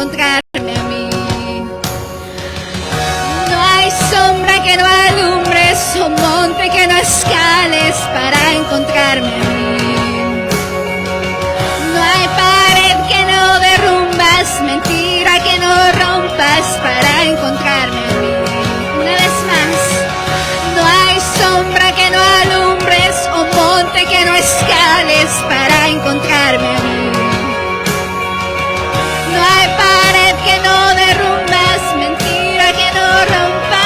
encontrarme a mí. No hay sombra que no alumbres o monte que no escales para encontrarme a mí. No hay pared que no derrumbas, mentira que no rompas para encontrarme a mí. Una vez más, no hay sombra que no alumbres o monte que no escales para encontrarme a mí. No hay pared que no derrumbas, mentira que no rompas.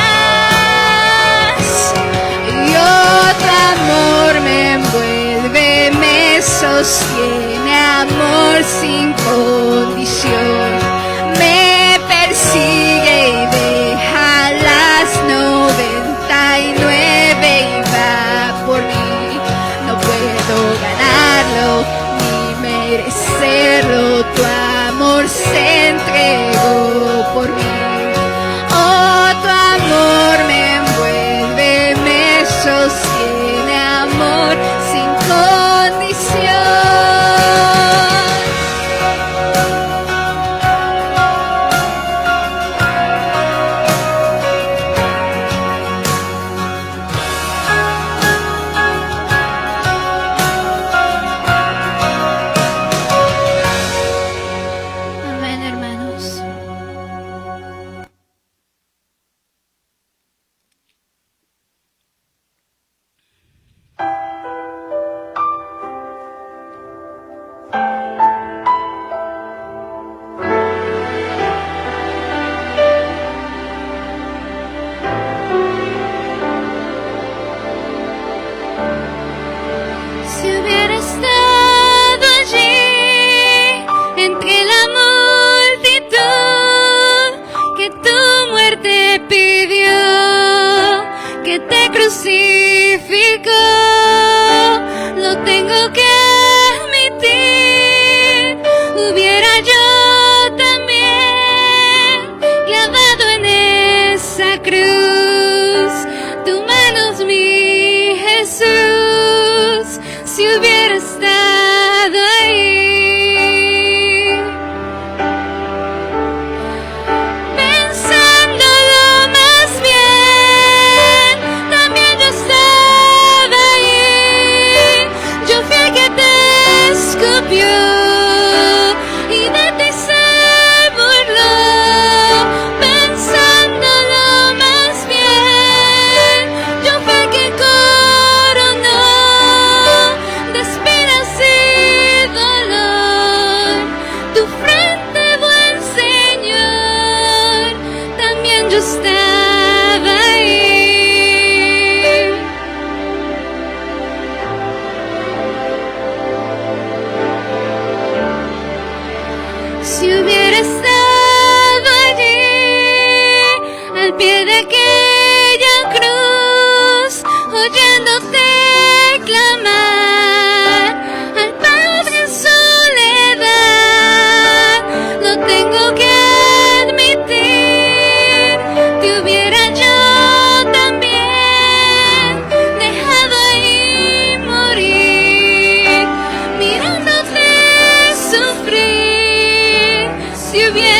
Y otro amor me envuelve, me sostiene, amor sin condición. Me persigue y deja las 99 y va por mí. No puedo ganarlo ni merecerlo, tu amor se entregó por mí. Oh, tu amor me envuelve, me sostiene, amor sin condición. Amén, hermanos. Si hubiera estado allí entre la multitud que tu muerte pidió, que te crucificó, lo tengo que admitir, hubiera yo también clavado en esa cruz, tu mano es mi Jesús. Si hubiera estado ahí, pensándolo más bien, también yo estaba ahí. Yo fui el que te escupió y de ti se burló. Pensándolo más bien, yo fui el que coronó de espinas y dolor tu frente, buen Señor. También yo estaba ahí. Si hubiera estado allí al pie de aquella cruz, oyéndote clamar al Padre en soledad, lo tengo que admitir, te hubiera yo también dejado ahí morir, mirándote sufrir. Si hubiera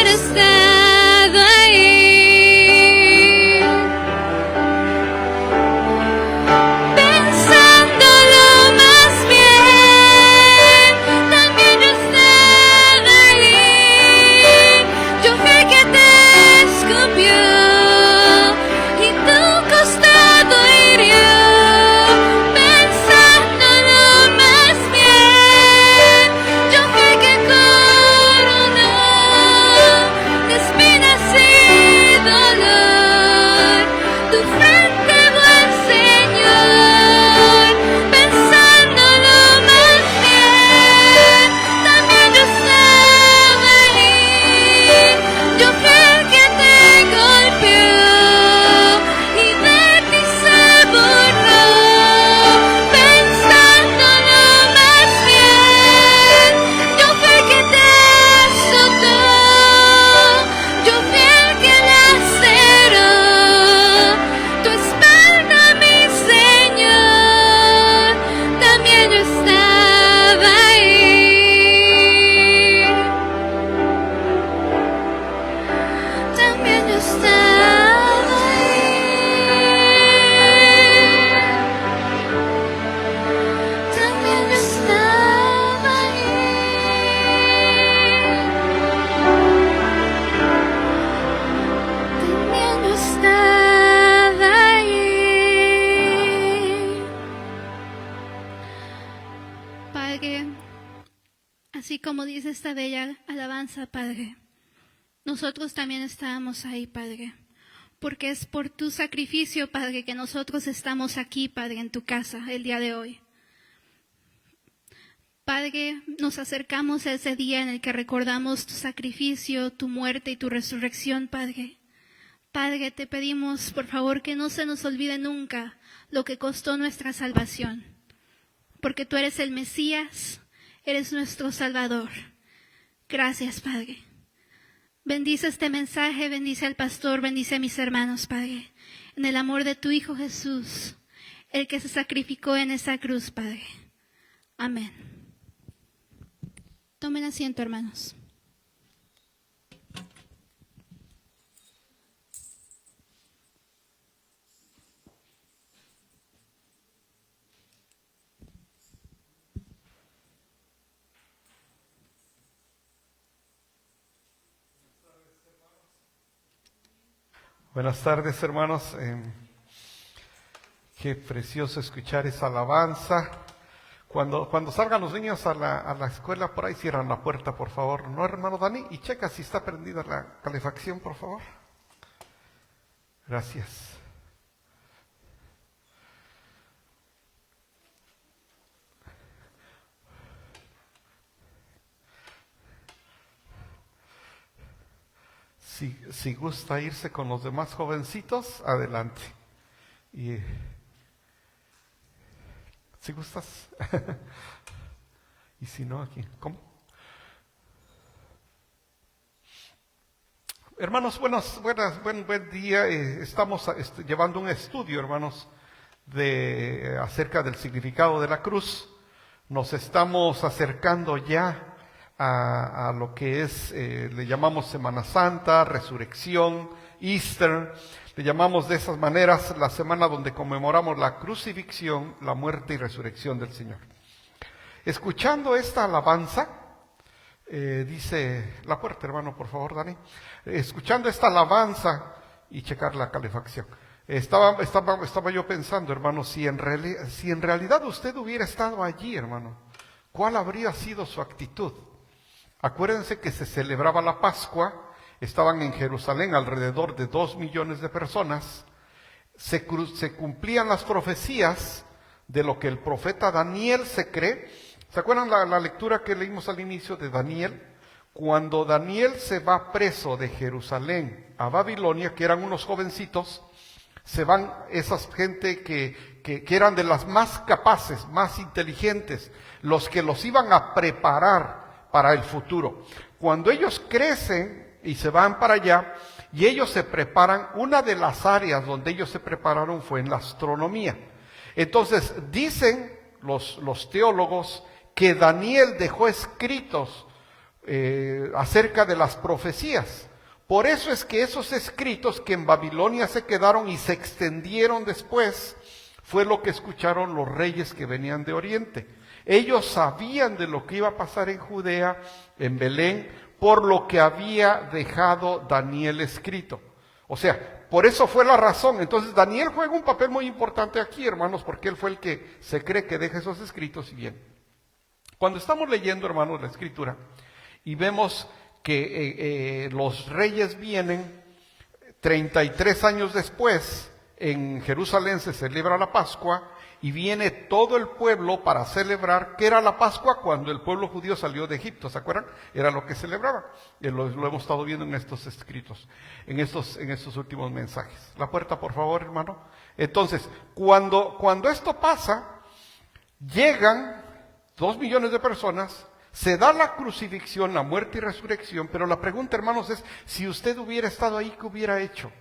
como dice esta bella alabanza, Padre, nosotros también estábamos ahí, Padre, porque es por tu sacrificio, Padre, que nosotros estamos aquí, Padre, en tu casa el día de hoy. Padre, nos acercamos a ese día en el que recordamos tu sacrificio, tu muerte y tu resurrección, Padre. Padre, te pedimos, por favor, que no se nos olvide nunca lo que costó nuestra salvación, porque tú eres el Mesías, eres nuestro Salvador. Gracias, Padre. Bendice este mensaje, bendice al pastor, bendice a mis hermanos, Padre, en el amor de tu Hijo Jesús, el que se sacrificó en esa cruz, Padre. Amén. Tomen asiento, hermanos. Buenas tardes, hermanos. Qué precioso escuchar esa alabanza. Cuando salgan los niños a la escuela, por ahí cierran la puerta, por favor. ¿No, hermano Dani? Y checa si está prendida la calefacción, por favor. Gracias. Si gusta irse con los demás jovencitos, adelante. Y si gustas. Y si no, aquí. ¿Cómo? Hermanos, buen día. Estamos llevando un estudio, hermanos, acerca del significado de la cruz. Nos estamos acercando ya a lo que es, le llamamos Semana Santa, Resurrección, Easter. Le llamamos de esas maneras la semana donde conmemoramos la crucifixión, la muerte y resurrección del Señor. Escuchando esta alabanza, dice la puerta, hermano, por favor, Dani. Escuchando esta alabanza y checar la calefacción. Estaba yo pensando, hermano, si en realidad usted hubiera estado allí, hermano, ¿cuál habría sido su actitud? Acuérdense que se celebraba la Pascua. Estaban en Jerusalén alrededor de 2 millones de personas. Se cumplían las profecías de lo que el profeta Daniel se cree. ¿Se acuerdan la lectura que leímos al inicio de Daniel? Cuando Daniel se va preso de Jerusalén a Babilonia, que eran unos jovencitos, se van esas gente que eran de las más capaces, más inteligentes, los que los iban a preparar para el futuro. Cuando ellos crecen y se van para allá, y ellos se preparan, una de las áreas donde ellos se prepararon fue en la astronomía. Entonces, dicen los teólogos que Daniel dejó escritos acerca de las profecías. Por eso es que esos escritos que en Babilonia se quedaron y se extendieron después, fue lo que escucharon los reyes que venían de Oriente. Ellos sabían de lo que iba a pasar en Judea, en Belén, por lo que había dejado Daniel escrito. O sea, por eso fue la razón. Entonces Daniel juega un papel muy importante aquí, hermanos, porque él fue el que se cree que deja esos escritos. Y bien, cuando estamos leyendo, hermanos, la escritura, y vemos que los reyes vienen 33 años después, en Jerusalén se celebra la Pascua, y viene todo el pueblo para celebrar, que era la Pascua cuando el pueblo judío salió de Egipto, ¿se acuerdan? Era lo que celebraba. Lo hemos estado viendo en estos escritos, en estos últimos mensajes. La puerta, por favor, hermano. Entonces, cuando esto pasa, llegan 2 millones de personas, se da la crucifixión, la muerte y resurrección, pero la pregunta, hermanos, es, si usted hubiera estado ahí, ¿qué hubiera hecho?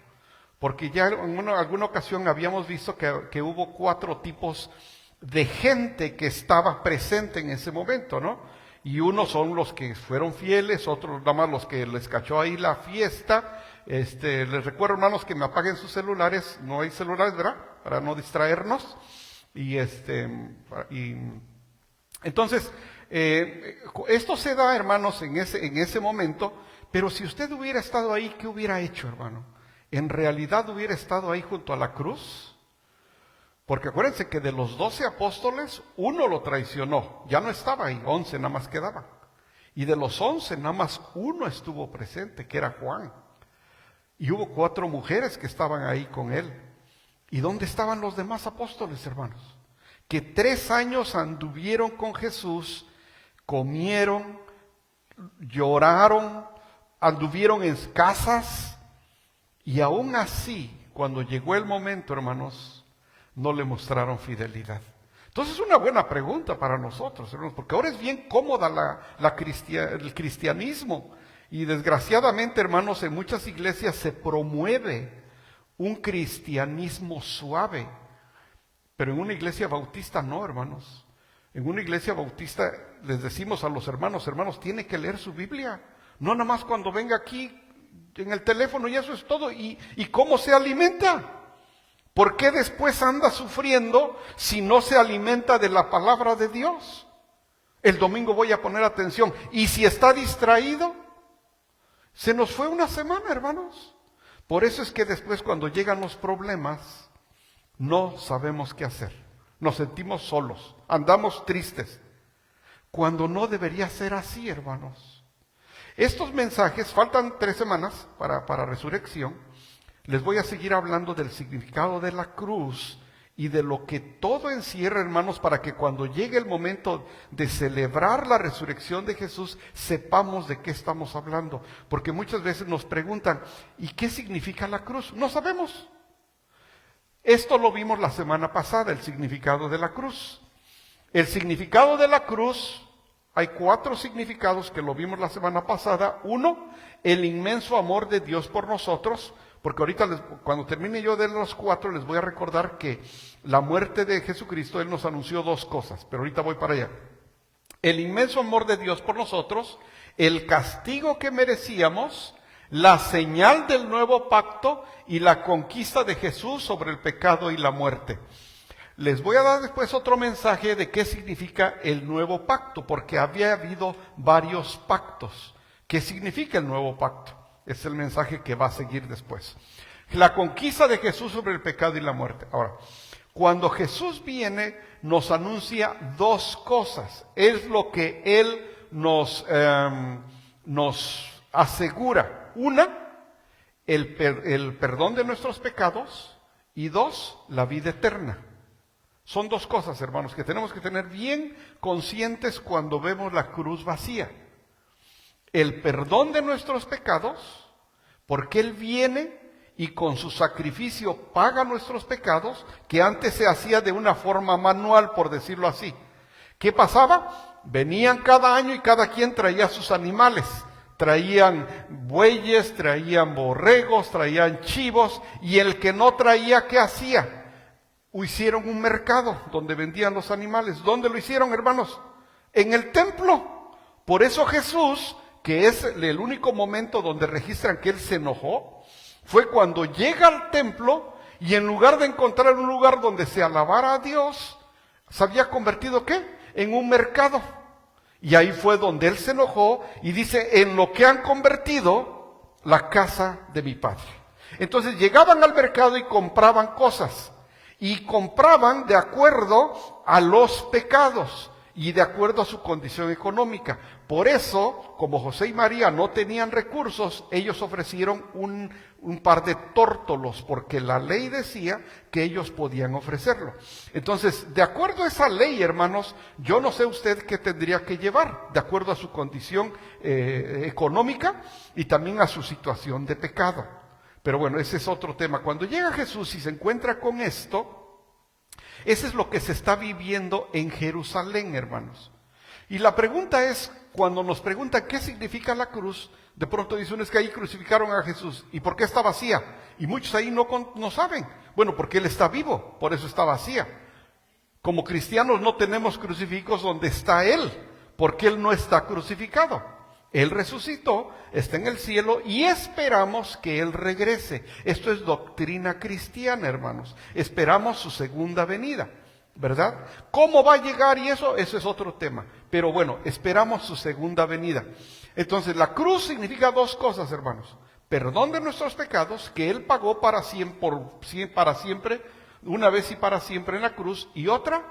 Porque ya en alguna ocasión habíamos visto que hubo 4 tipos de gente que estaba presente en ese momento, ¿no? Y unos son los que fueron fieles, otros nada más los que les cachó ahí la fiesta. Les recuerdo, hermanos, que me apaguen sus celulares. No hay celulares, ¿verdad? Para no distraernos. Entonces, esto se da, hermanos, en ese momento. Pero si usted hubiera estado ahí, ¿qué hubiera hecho, hermano? ¿En realidad hubiera estado ahí junto a la cruz? Porque acuérdense que de los 12 apóstoles, uno lo traicionó. Ya no estaba ahí, 11 nada más quedaban. Y de los 11, nada más uno estuvo presente, que era Juan. Y hubo 4 mujeres que estaban ahí con él. ¿Y dónde estaban los demás apóstoles, hermanos? Que 3 años anduvieron con Jesús, comieron, lloraron, anduvieron en casas, y aún así, cuando llegó el momento, hermanos, no le mostraron fidelidad. Entonces es una buena pregunta para nosotros, hermanos, porque ahora es bien cómoda el cristianismo, y desgraciadamente, hermanos, en muchas iglesias se promueve un cristianismo suave, pero en una iglesia bautista no, hermanos. En una iglesia bautista les decimos a los hermanos, tiene que leer su Biblia, no nada más cuando venga aquí en el teléfono y eso es todo. ¿Y cómo se alimenta? ¿Por qué después anda sufriendo si no se alimenta de la palabra de Dios? El domingo voy a poner atención. ¿Y si está distraído? Se nos fue una semana, hermanos. Por eso es que después, cuando llegan los problemas, no sabemos qué hacer. Nos sentimos solos, andamos tristes, cuando no debería ser así, hermanos. Estos mensajes, faltan 3 semanas para resurrección. Les voy a seguir hablando del significado de la cruz y de lo que todo encierra, hermanos, para que cuando llegue el momento de celebrar la resurrección de Jesús, sepamos de qué estamos hablando. Porque muchas veces nos preguntan, ¿y qué significa la cruz? No sabemos. Esto lo vimos la semana pasada, el significado de la cruz. El significado de la cruz, hay 4 significados que lo vimos la semana pasada. 1, el inmenso amor de Dios por nosotros. Porque ahorita, cuando termine yo de los 4, les voy a recordar que la muerte de Jesucristo, Él nos anunció 2 cosas, pero ahorita voy para allá. El inmenso amor de Dios por nosotros, el castigo que merecíamos, la señal del nuevo pacto y la conquista de Jesús sobre el pecado y la muerte. Les voy a dar después otro mensaje de qué significa el nuevo pacto, porque había habido varios pactos. ¿Qué significa el nuevo pacto? Es el mensaje que va a seguir después. La conquista de Jesús sobre el pecado y la muerte. Ahora, cuando Jesús viene, nos anuncia 2 cosas. Es lo que Él nos asegura. 1, el perdón de nuestros pecados. Y 2, la vida eterna. Son 2 cosas, hermanos, que tenemos que tener bien conscientes cuando vemos la cruz vacía. El perdón de nuestros pecados, porque Él viene y con su sacrificio paga nuestros pecados, que antes se hacía de una forma manual, por decirlo así. ¿Qué pasaba? Venían cada año y cada quien traía sus animales. Traían bueyes, traían borregos, traían chivos, y el que no traía, ¿qué hacía? Hicieron un mercado donde vendían los animales. ¿Dónde lo hicieron, hermanos? En el templo. Por eso Jesús, que es el único momento donde registran que Él se enojó, fue cuando llega al templo y en lugar de encontrar un lugar donde se alabara a Dios, se había convertido, ¿qué? En un mercado. Y ahí fue donde Él se enojó y dice, en lo que han convertido la casa de mi Padre. Entonces llegaban al mercado y compraban cosas. Y compraban de acuerdo a los pecados y de acuerdo a su condición económica. Por eso, como José y María no tenían recursos, ellos ofrecieron un par de tórtolos, porque la ley decía que ellos podían ofrecerlo. Entonces, de acuerdo a esa ley, hermanos, yo no sé usted qué tendría que llevar, de acuerdo a su condición económica y también a su situación de pecado. Pero bueno, ese es otro tema. Cuando llega Jesús y se encuentra con esto, eso es lo que se está viviendo en Jerusalén, hermanos. Y la pregunta es, cuando nos preguntan qué significa la cruz, de pronto dicen, es que ahí crucificaron a Jesús. ¿Y por qué está vacía? Y muchos ahí no saben. Bueno, porque Él está vivo, por eso está vacía. Como cristianos no tenemos crucifijos donde está Él, porque Él no está crucificado. Él resucitó, está en el cielo y esperamos que Él regrese. Esto es doctrina cristiana, hermanos. Esperamos su segunda venida, ¿verdad? ¿Cómo va a llegar? Y eso es otro tema. Pero bueno, esperamos su segunda venida. Entonces, la cruz significa 2 cosas, hermanos. Perdón de nuestros pecados, que Él pagó para siempre, una vez y para siempre en la cruz. Y otra,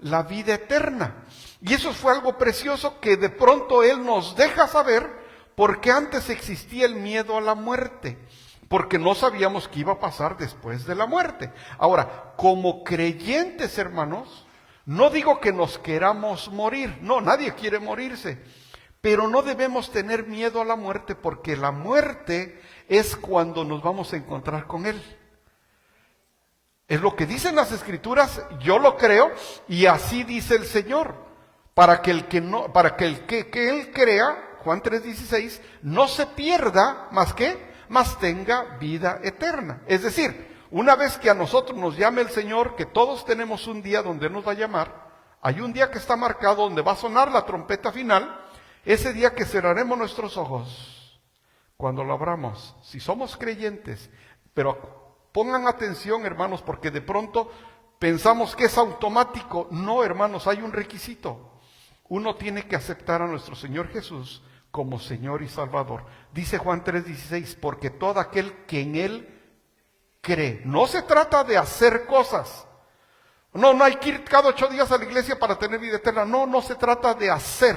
la vida eterna. Y eso fue algo precioso que de pronto Él nos deja saber, porque antes existía el miedo a la muerte, porque no sabíamos qué iba a pasar después de la muerte. Ahora, como creyentes, hermanos, no digo que nos queramos morir, no, nadie quiere morirse, pero no debemos tener miedo a la muerte, porque la muerte es cuando nos vamos a encontrar con Él. Es lo que dicen las Escrituras, yo lo creo, y así dice el Señor, para que el que Él crea, Juan 3:16, no se pierda, más tenga vida eterna. Es decir, una vez que a nosotros nos llame el Señor, que todos tenemos un día donde nos va a llamar, hay un día que está marcado donde va a sonar la trompeta final, ese día que cerraremos nuestros ojos, cuando lo abramos, si somos creyentes, pero pongan atención, hermanos, porque de pronto pensamos que es automático. No, hermanos, hay un requisito. Uno tiene que aceptar a nuestro Señor Jesús como Señor y Salvador. Dice Juan 3:16, porque todo aquel que en Él cree. No se trata de hacer cosas. No hay que ir cada 8 días a la iglesia para tener vida eterna. No se trata de hacer.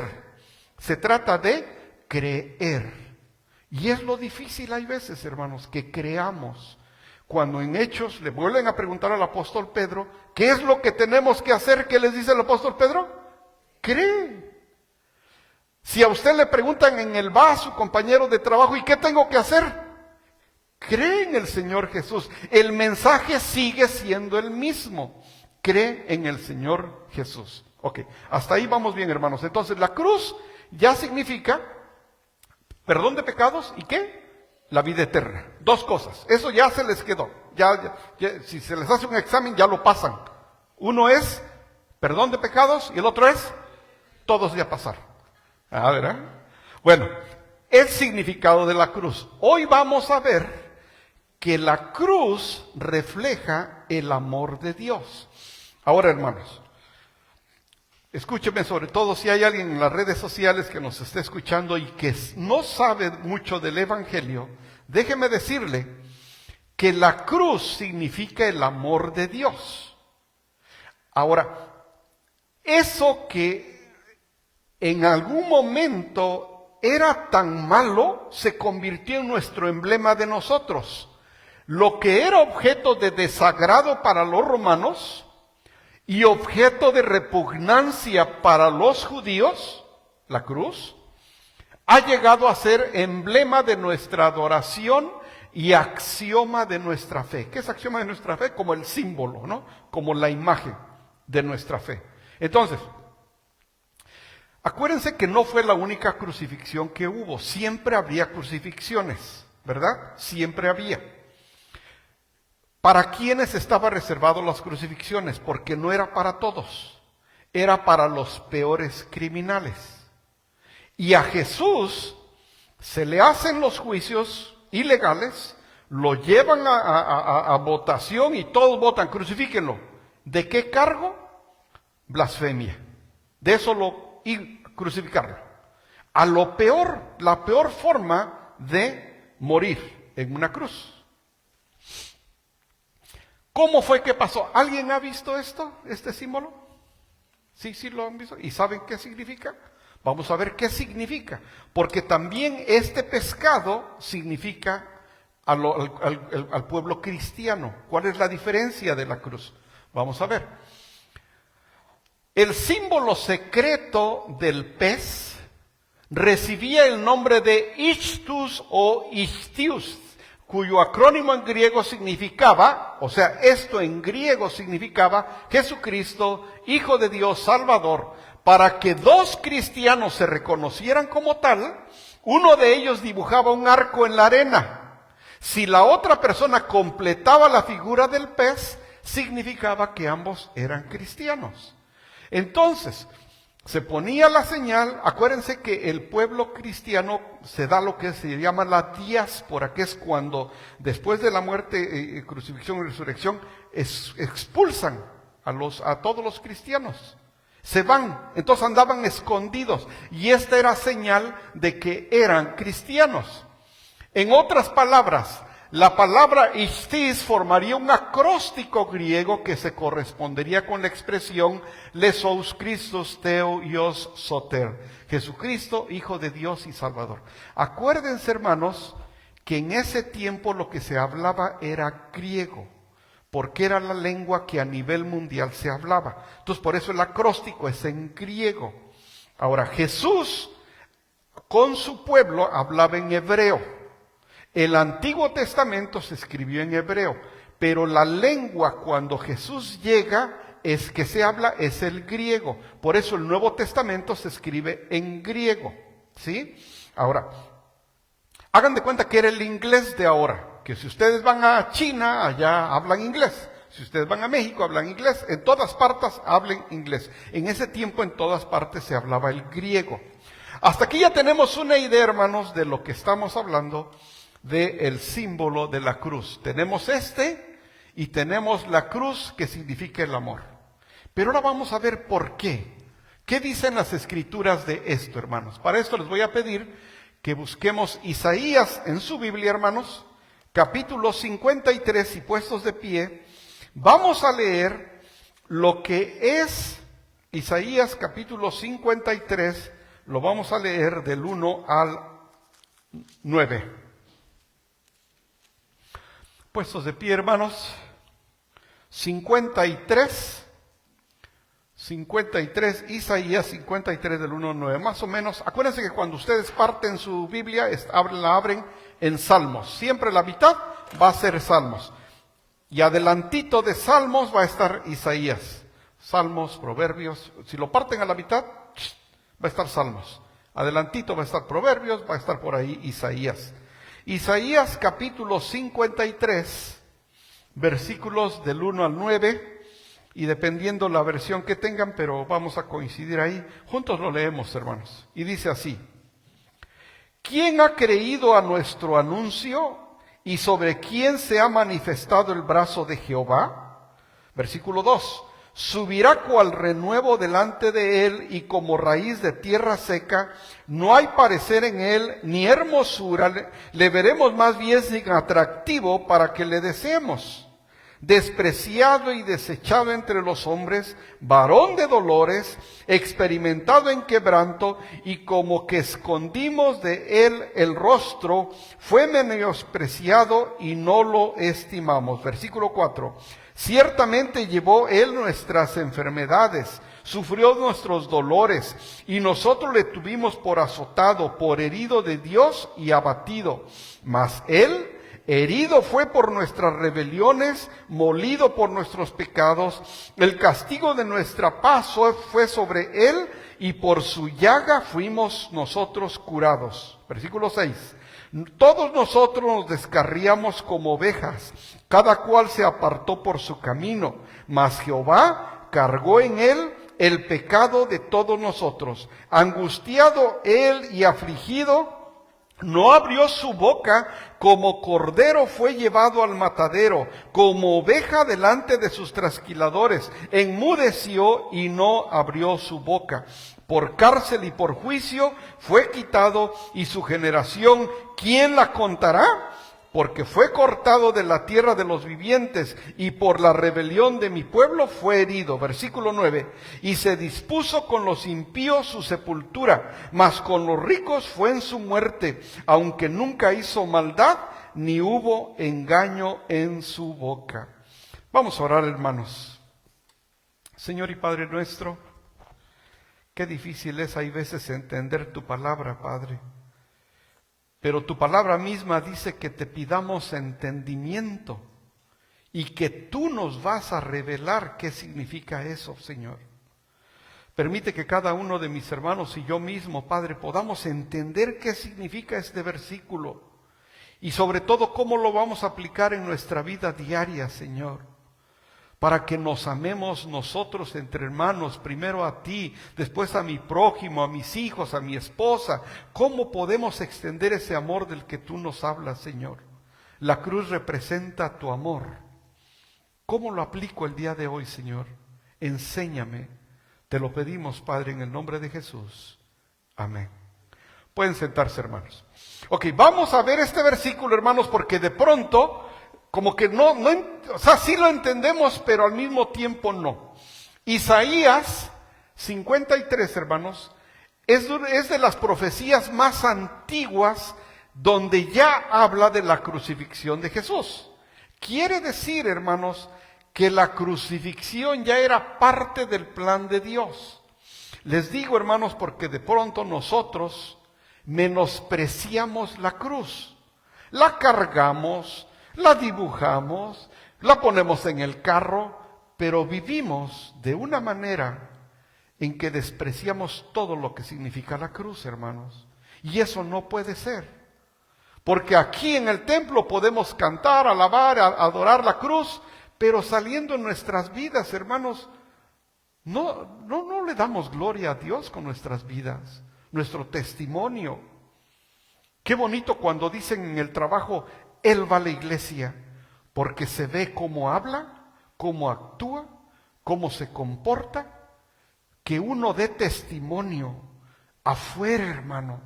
Se trata de creer. Y es lo difícil, hay veces, hermanos, que creamos. Cuando en Hechos le vuelven a preguntar al apóstol Pedro, ¿qué es lo que tenemos que hacer? ¿Qué les dice el apóstol Pedro? Cree. Si a usted le preguntan en el bar a su compañero de trabajo, ¿y qué tengo que hacer? Cree en el Señor Jesús. El mensaje sigue siendo el mismo. Cree en el Señor Jesús. Ok, hasta ahí vamos bien, hermanos. Entonces la cruz ya significa perdón de pecados y ¿qué? La vida eterna. 2 cosas. Eso ya se les quedó. Ya, si se les hace un examen ya lo pasan. Uno es perdón de pecados y el otro es todos ya pasaron. ¿Verdad? Bueno, el significado de la cruz. Hoy vamos a ver que la cruz refleja el amor de Dios. Ahora, hermanos, escúcheme, sobre todo si hay alguien en las redes sociales que nos esté escuchando y que no sabe mucho del Evangelio, déjeme decirle que la cruz significa el amor de Dios. Ahora, eso que en algún momento era tan malo, se convirtió en nuestro emblema de nosotros. Lo que era objeto de desagrado para los romanos y objeto de repugnancia para los judíos, la cruz, ha llegado a ser emblema de nuestra adoración y axioma de nuestra fe. ¿Qué es axioma de nuestra fe? Como el símbolo, ¿no? Como la imagen de nuestra fe. Entonces, acuérdense que no fue la única crucifixión que hubo. Siempre habría crucifixiones, ¿verdad? Siempre había. ¿Para quiénes estaba reservado las crucifixiones? Porque no era para todos. Era para los peores criminales. Y a Jesús se le hacen los juicios ilegales, lo llevan a votación y todos votan, crucifíquenlo. ¿De qué cargo? Blasfemia. De eso crucificarlo. A lo peor, la peor forma de morir en una cruz. ¿Cómo fue que pasó? ¿Alguien ha visto esto, este símbolo? Sí lo han visto. ¿Y saben qué significa? Vamos a ver qué significa. Porque también este pescado significa al pueblo cristiano. ¿Cuál es la diferencia de la cruz? Vamos a ver. El símbolo secreto del pez recibía el nombre de Ichthus o Ichthus, cuyo acrónimo en griego significaba, o sea, esto en griego significaba Jesucristo, Hijo de Dios, Salvador. Para que 2 cristianos se reconocieran como tal, uno de ellos dibujaba un arco en la arena. Si la otra persona completaba la figura del pez, significaba que ambos eran cristianos. Entonces, se ponía la señal. Acuérdense que el pueblo cristiano se da lo que se llama la diáspora, que es cuando después de la muerte, crucifixión y resurrección, expulsan a todos los cristianos. Se van, entonces andaban escondidos, y esta era señal de que eran cristianos. En otras palabras, La palabra istis formaría un acróstico griego que se correspondería con la expresión Lesous Christus Theo Ios Soter, Jesucristo, Hijo de Dios y Salvador. Acuérdense, hermanos, que en ese tiempo lo que se hablaba era griego, porque era la lengua que a nivel mundial se hablaba. Entonces, por eso el acróstico es en griego. Ahora, Jesús con su pueblo hablaba en hebreo. El Antiguo Testamento se escribió en hebreo, pero la lengua cuando Jesús llega es que se habla es el griego. Por eso el Nuevo Testamento se escribe en griego, ¿sí? Ahora, hagan de cuenta que era el inglés de ahora, que si ustedes van a China, allá hablan inglés. Si ustedes van a México, hablan inglés. En todas partes hablan inglés. En ese tiempo en todas partes se hablaba el griego. Hasta aquí ya tenemos una idea, hermanos, de lo que estamos hablando del símbolo de la cruz. Tenemos y tenemos la cruz que significa el amor. Pero ahora vamos a ver por qué. ¿Qué dicen las escrituras de esto, hermanos? Para esto les voy a pedir que busquemos Isaías en su Biblia, hermanos, capítulo 53, y puestos de pie, vamos a leer lo que es Isaías capítulo 53, lo vamos a leer del 1 al 9. Puestos de pie, hermanos, 53, Isaías 53 del 1 al 9, más o menos. Acuérdense que cuando ustedes parten su Biblia, la abren en Salmos. Siempre la mitad va a ser Salmos. Y adelantito de Salmos va a estar Isaías. Salmos, Proverbios. Si lo parten a la mitad, va a estar Salmos. Adelantito va a estar Proverbios, va a estar por ahí Isaías. Isaías capítulo 53, versículos del 1 al 9, y dependiendo la versión que tengan, pero vamos a coincidir ahí. Juntos lo leemos, hermanos. Y dice así: ¿Quién ha creído a nuestro anuncio y sobre quién se ha manifestado el brazo de Jehová? Versículo 2. Subirá cual renuevo delante de él, y como raíz de tierra seca, no hay parecer en él, ni hermosura, le veremos más bien sin atractivo para que le deseemos. Despreciado y desechado entre los hombres, varón de dolores, experimentado en quebranto, y como que escondimos de él el rostro, fue menospreciado y no lo estimamos. Versículo 4. Ciertamente llevó él nuestras enfermedades, sufrió nuestros dolores, y nosotros le tuvimos por azotado, por herido de Dios y abatido. Mas él herido fue por nuestras rebeliones, molido por nuestros pecados. El castigo de nuestra paz fue sobre él, y por su llaga fuimos nosotros curados. Versículo 6. Todos nosotros nos descarriamos como ovejas, cada cual se apartó por su camino, mas Jehová cargó en él el pecado de todos nosotros. Angustiado él y afligido, no abrió su boca, como cordero fue llevado al matadero, como oveja delante de sus trasquiladores, enmudeció y no abrió su boca. Por cárcel y por juicio fue quitado, y su generación, ¿quién la contará? Porque fue cortado de la tierra de los vivientes, y por la rebelión de mi pueblo fue herido. Versículo 9. Y se dispuso con los impíos su sepultura, mas con los ricos fue en su muerte, aunque nunca hizo maldad, ni hubo engaño en su boca. Vamos a orar, hermanos. Señor y Padre nuestro, qué difícil es hay veces entender tu palabra, Padre. Pero tu palabra misma dice que te pidamos entendimiento y que tú nos vas a revelar qué significa eso, Señor. Permite que cada uno de mis hermanos y yo mismo, Padre, podamos entender qué significa este versículo y sobre todo cómo lo vamos a aplicar en nuestra vida diaria, Señor. Para que nos amemos nosotros entre hermanos, primero a ti, después a mi prójimo, a mis hijos, a mi esposa. ¿Cómo podemos extender ese amor del que tú nos hablas, Señor? La cruz representa tu amor. ¿Cómo lo aplico el día de hoy, Señor? Enséñame. Te lo pedimos, Padre, en el nombre de Jesús. Amén. Pueden sentarse, hermanos. Ok, vamos a ver este versículo, hermanos, porque de pronto, como que o sea, sí lo entendemos, pero al mismo tiempo no. Isaías 53, hermanos, es de las profecías más antiguas donde ya habla de la crucifixión de Jesús. Quiere decir, hermanos, que la crucifixión ya era parte del plan de Dios. Les digo, hermanos, porque de pronto nosotros menospreciamos la cruz. La cargamos, la dibujamos, la ponemos en el carro, pero vivimos de una manera en que despreciamos todo lo que significa la cruz, hermanos. Y eso no puede ser. Porque aquí en el templo podemos cantar, alabar, adorar la cruz, pero saliendo en nuestras vidas, hermanos, no le damos gloria a Dios con nuestras vidas, nuestro testimonio. Qué bonito cuando dicen en el trabajo, él va a la iglesia, porque se ve cómo habla, cómo actúa, cómo se comporta, que uno dé testimonio afuera, hermano.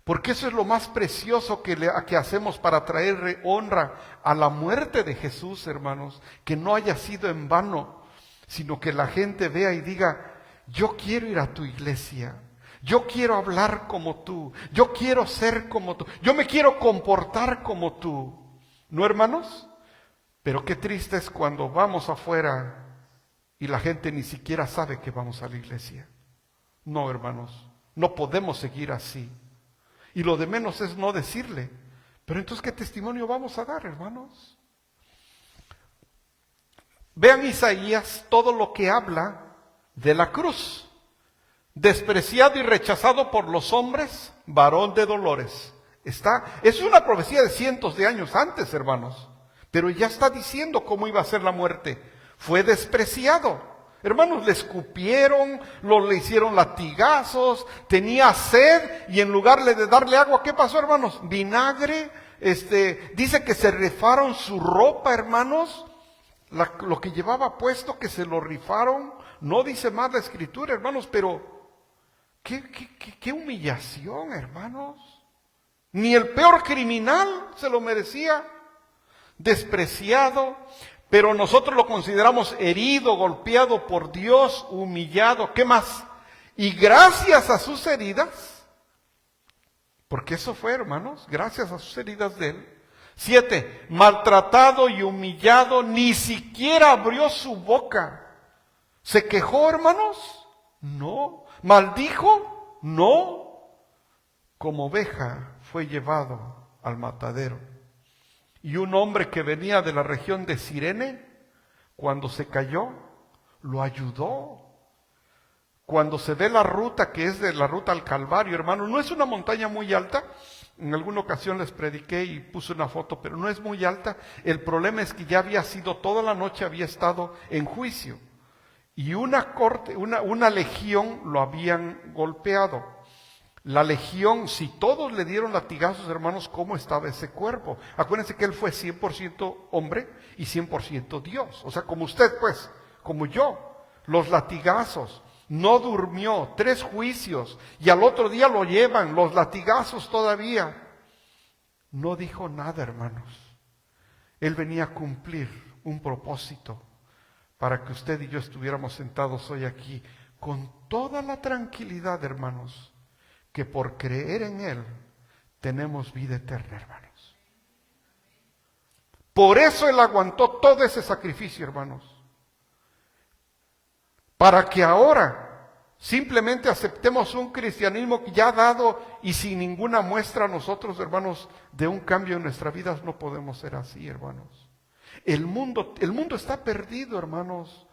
Porque eso es lo más precioso que hacemos para traer honra a la muerte de Jesús, hermanos. Que no haya sido en vano, sino que la gente vea y diga, yo quiero ir a tu iglesia. Yo quiero hablar como tú. Yo quiero ser como tú. Yo me quiero comportar como tú. ¿No, hermanos? Pero qué triste es cuando vamos afuera y la gente ni siquiera sabe que vamos a la iglesia. No, hermanos, no podemos seguir así. Y lo de menos es no decirle. Pero entonces, ¿qué testimonio vamos a dar, hermanos? Vean Isaías todo lo que habla de la cruz. Despreciado y rechazado por los hombres, varón de dolores. Es una profecía de cientos de años antes, hermanos. Pero ya está diciendo cómo iba a ser la muerte. Fue despreciado. Hermanos, le escupieron, le hicieron latigazos, tenía sed y en lugar de darle agua, ¿qué pasó, hermanos? Vinagre, dice que se rifaron su ropa, hermanos, lo que llevaba puesto, que se lo rifaron. No dice más la escritura, hermanos, pero qué humillación, hermanos. Ni el peor criminal se lo merecía. Despreciado. Pero nosotros lo consideramos herido, golpeado por Dios, humillado. ¿Qué más? Y gracias a sus heridas, porque eso fue, hermanos, gracias a sus heridas de él. 7, maltratado y humillado, ni siquiera abrió su boca. ¿Se quejó, hermanos? No. ¿Maldijo? No. Como oveja fue llevado al matadero. Y un hombre que venía de la región de Cirene, cuando se cayó, lo ayudó. Cuando se ve la ruta, que es de la ruta al Calvario, hermano, no es una montaña muy alta. En alguna ocasión les prediqué y puse una foto, pero no es muy alta. El problema es que ya había sido, toda la noche había estado en juicio. Y una legión lo habían golpeado. La legión, si todos le dieron latigazos, hermanos, ¿cómo estaba ese cuerpo? Acuérdense que él fue 100% hombre y 100% Dios. O sea, como usted, pues, como yo. Los latigazos, no durmió, 3 juicios, y al otro día lo llevan, los latigazos todavía. No dijo nada, hermanos. Él venía a cumplir un propósito para que usted y yo estuviéramos sentados hoy aquí con toda la tranquilidad, hermanos, que por creer en Él tenemos vida eterna, hermanos. Por eso Él aguantó todo ese sacrificio, hermanos. Para que ahora simplemente aceptemos un cristianismo ya dado y sin ninguna muestra nosotros, hermanos, de un cambio en nuestras vidas. No podemos ser así, hermanos. El mundo está perdido, hermanos.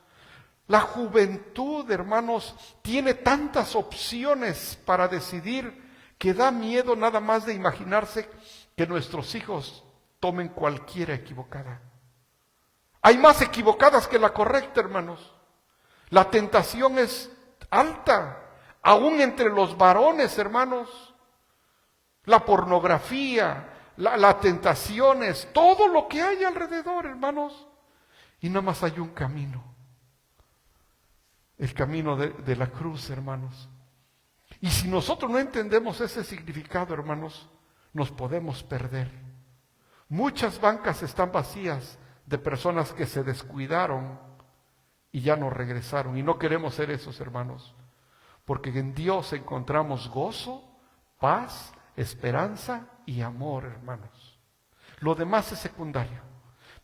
La juventud, hermanos, tiene tantas opciones para decidir que da miedo nada más de imaginarse que nuestros hijos tomen cualquiera equivocada. Hay más equivocadas que la correcta, hermanos. La tentación es alta, aún entre los varones, hermanos. La pornografía, las tentaciones, todo lo que hay alrededor, hermanos. Y nada más hay un camino. El camino de la cruz, hermanos. Y si nosotros no entendemos ese significado, hermanos, nos podemos perder. Muchas bancas están vacías de personas que se descuidaron y ya no regresaron. Y no queremos ser esos, hermanos, porque en Dios encontramos gozo, paz, esperanza y amor, hermanos. Lo demás es secundario.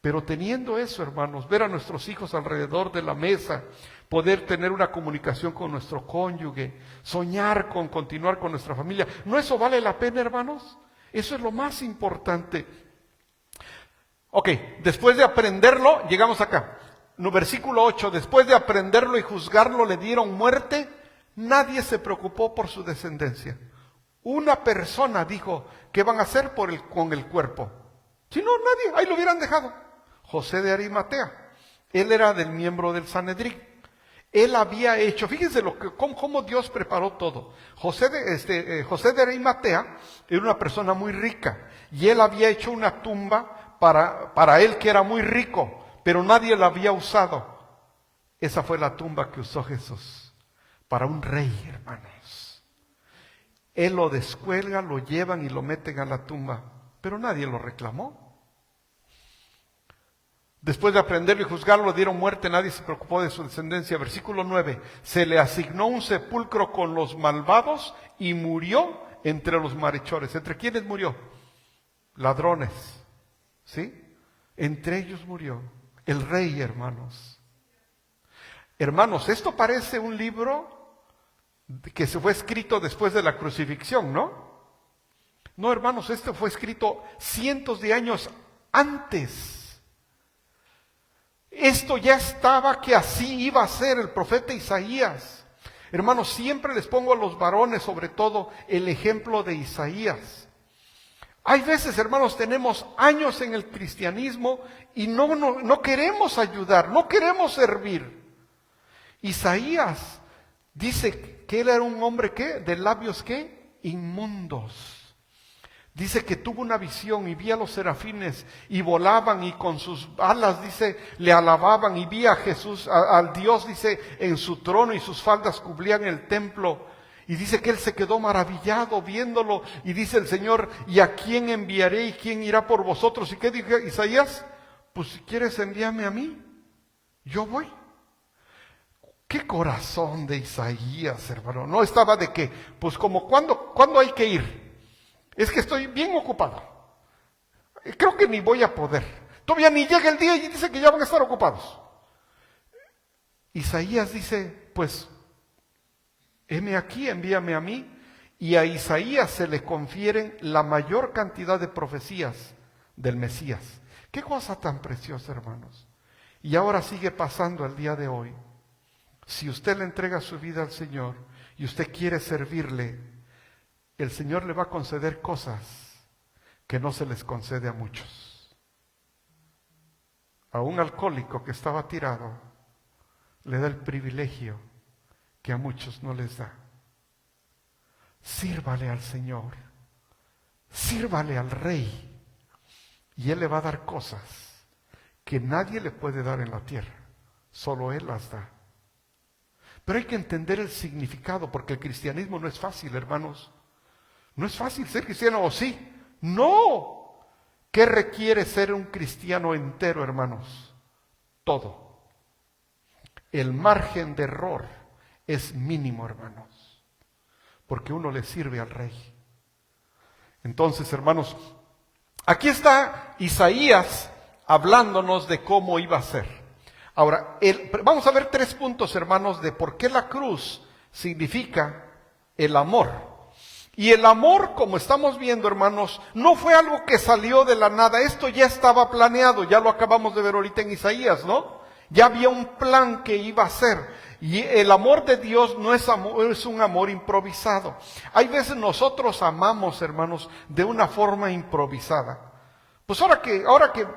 Pero teniendo eso, hermanos, ver a nuestros hijos alrededor de la mesa, poder tener una comunicación con nuestro cónyuge, soñar con continuar con nuestra familia, ¿no eso vale la pena, hermanos? Eso es lo más importante. Ok, después de aprenderlo, llegamos acá. No, versículo 8, después de aprenderlo y juzgarlo, le dieron muerte. Nadie se preocupó por su descendencia. Una persona dijo, ¿qué van a hacer con el cuerpo? Si no, nadie, ahí lo hubieran dejado. José de Arimatea, él era del miembro del Sanedrín. Él había hecho, fíjense cómo Dios preparó todo. José de Arimatea era una persona muy rica y él había hecho una tumba para él que era muy rico, pero nadie la había usado. Esa fue la tumba que usó Jesús para un rey, hermanos. Él lo descuelga, lo llevan y lo meten a la tumba, pero nadie lo reclamó. Después de aprenderlo y juzgarlo, le dieron muerte, nadie se preocupó de su descendencia. Versículo 9, se le asignó un sepulcro con los malvados y murió entre los malhechores. ¿Entre quiénes murió? Ladrones, ¿sí? Entre ellos murió el rey, hermanos. Hermanos, esto parece un libro que se fue escrito después de la crucifixión, ¿no? No, hermanos, esto fue escrito cientos de años antes. Esto ya estaba que así iba a ser el profeta Isaías. Hermanos, siempre les pongo a los varones, sobre todo, el ejemplo de Isaías. Hay veces, hermanos, tenemos años en el cristianismo y no queremos ayudar, no queremos servir. Isaías dice que él era un hombre, ¿qué? De labios, ¿qué? Inmundos. Dice que tuvo una visión y vi a los serafines y volaban y con sus alas, dice, le alababan y vi a Jesús, al Dios, dice, en su trono y sus faldas cubrían el templo. Y dice que él se quedó maravillado viéndolo y dice el Señor, ¿y a quién enviaré y quién irá por vosotros? ¿Y qué dijo Isaías? Pues si quieres envíame a mí, yo voy. Qué corazón de Isaías, hermano. No estaba de que, pues como, ¿cuándo hay que ir? Es que estoy bien ocupado. Creo que ni voy a poder. Todavía ni llega el día y dice que ya van a estar ocupados. Isaías dice, pues, heme aquí, envíame a mí. Y a Isaías se le confieren la mayor cantidad de profecías del Mesías. Qué cosa tan preciosa, hermanos. Y ahora sigue pasando el día de hoy. Si usted le entrega su vida al Señor y usted quiere servirle, el Señor le va a conceder cosas que no se les concede a muchos. A un alcohólico que estaba tirado, le da el privilegio que a muchos no les da. Sírvale al Señor, sírvale al Rey, y Él le va a dar cosas que nadie le puede dar en la tierra, solo Él las da. Pero hay que entender el significado, porque el cristianismo no es fácil, hermanos. No es fácil ser cristiano, ¿o sí? No. ¿Qué requiere ser un cristiano entero, hermanos? Todo. El margen de error es mínimo, hermanos, porque uno le sirve al Rey. Entonces, hermanos, aquí está Isaías hablándonos de cómo iba a ser. Ahora, vamos a ver 3 puntos, hermanos, de por qué la cruz significa el amor. Y el amor, como estamos viendo, hermanos, no fue algo que salió de la nada. Esto ya estaba planeado, ya lo acabamos de ver ahorita en Isaías, ¿no? Ya había un plan que iba a ser. Y el amor de Dios no es un amor improvisado. Hay veces nosotros amamos, hermanos, de una forma improvisada. Pues ahora que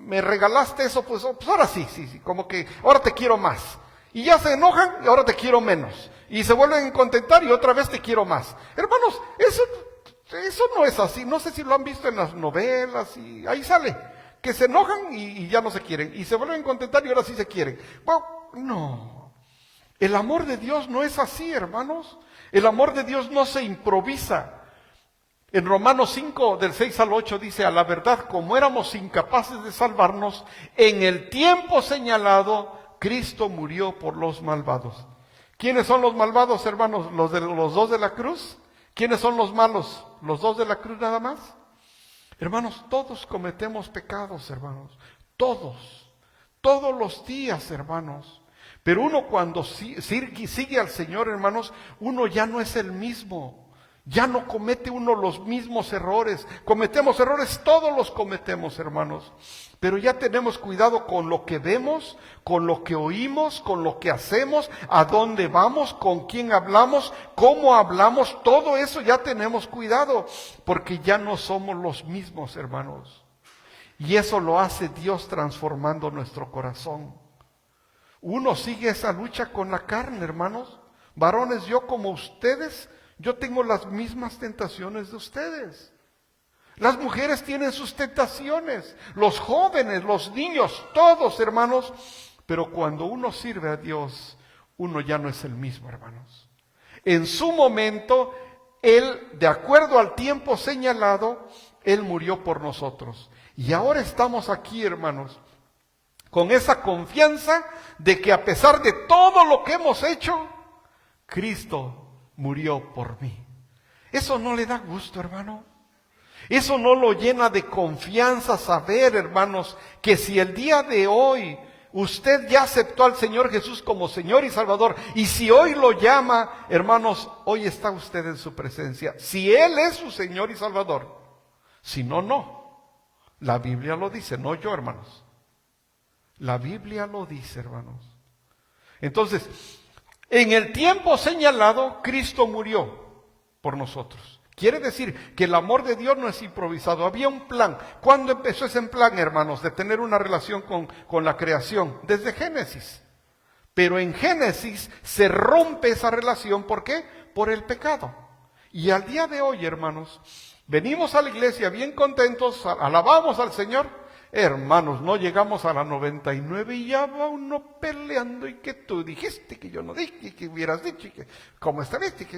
me regalaste eso, pues ahora sí, como que ahora te quiero más. Y ya se enojan y ahora te quiero menos. Y se vuelven a contentar y otra vez te quiero más. Hermanos, eso no es así. No sé si lo han visto en las novelas y ahí sale. Que se enojan y ya no se quieren. Y se vuelven a contentar y ahora sí se quieren. Bueno, no. El amor de Dios no es así, hermanos. El amor de Dios no se improvisa. En Romanos 5, del 6 al 8 dice, a la verdad, como éramos incapaces de salvarnos, en el tiempo señalado, Cristo murió por los malvados. ¿Quiénes son los malvados, hermanos? ¿Los dos de la cruz? ¿Quiénes son los malos? ¿Los dos de la cruz nada más? Hermanos, todos cometemos pecados, hermanos. Todos los días, hermanos. Pero uno cuando sigue al Señor, hermanos, uno ya no es el mismo. Ya no comete uno los mismos errores. Cometemos errores, todos los cometemos, hermanos. Pero ya tenemos cuidado con lo que vemos, con lo que oímos, con lo que hacemos, a dónde vamos, con quién hablamos, cómo hablamos. Todo eso ya tenemos cuidado, porque ya no somos los mismos, hermanos. Y eso lo hace Dios transformando nuestro corazón. Uno sigue esa lucha con la carne, hermanos. Varones, yo como ustedes, yo tengo las mismas tentaciones de ustedes. Las mujeres tienen sus tentaciones, los jóvenes, los niños, todos, hermanos. Pero cuando uno sirve a Dios, uno ya no es el mismo, hermanos. En su momento, Él, de acuerdo al tiempo señalado, Él murió por nosotros. Y ahora estamos aquí, hermanos, con esa confianza de que a pesar de todo lo que hemos hecho, Cristo murió por mí. ¿Eso no le da gusto, hermano? ¿Eso no lo llena de confianza saber, hermanos, que si el día de hoy usted ya aceptó al Señor Jesús como Señor y Salvador, y si hoy lo llama, hermanos, hoy está usted en su presencia? Si Él es su Señor y Salvador. Si no, no. La Biblia lo dice, no yo, hermanos. La Biblia lo dice, hermanos. Entonces, en el tiempo señalado, Cristo murió por nosotros. Quiere decir que el amor de Dios no es improvisado. Había un plan. ¿Cuándo empezó ese plan, hermanos, de tener una relación con la creación? Desde Génesis. Pero en Génesis se rompe esa relación. ¿Por qué? Por el pecado. Y al día de hoy, hermanos, venimos a la iglesia bien contentos, alabamos al Señor. Hermanos, no llegamos a la 99 y ya va uno peleando, y que tú dijiste, que yo no dije, y que hubieras dicho, y que cómo estuviste, que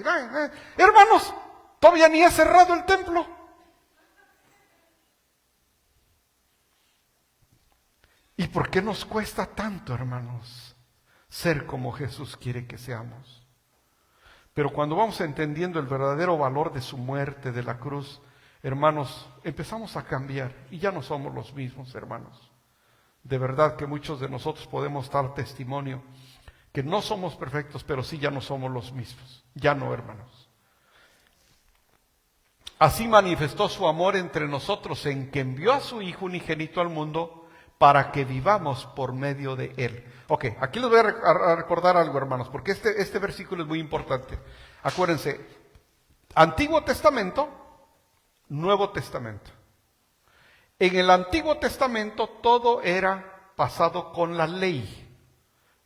hermanos, todavía ni he cerrado el templo. ¿Y por qué nos cuesta tanto, hermanos, ser como Jesús quiere que seamos? Pero cuando vamos entendiendo el verdadero valor de su muerte, de la cruz, hermanos, empezamos a cambiar y ya no somos los mismos, hermanos. De verdad que muchos de nosotros podemos dar testimonio que no somos perfectos, pero sí ya no somos los mismos. Ya no, hermanos. Así manifestó su amor entre nosotros en que envió a su Hijo unigénito al mundo para que vivamos por medio de Él. Ok, aquí les voy a recordar algo, hermanos, porque este versículo es muy importante. Acuérdense, Antiguo Testamento, Nuevo Testamento. En el Antiguo Testamento todo era pasado con la ley.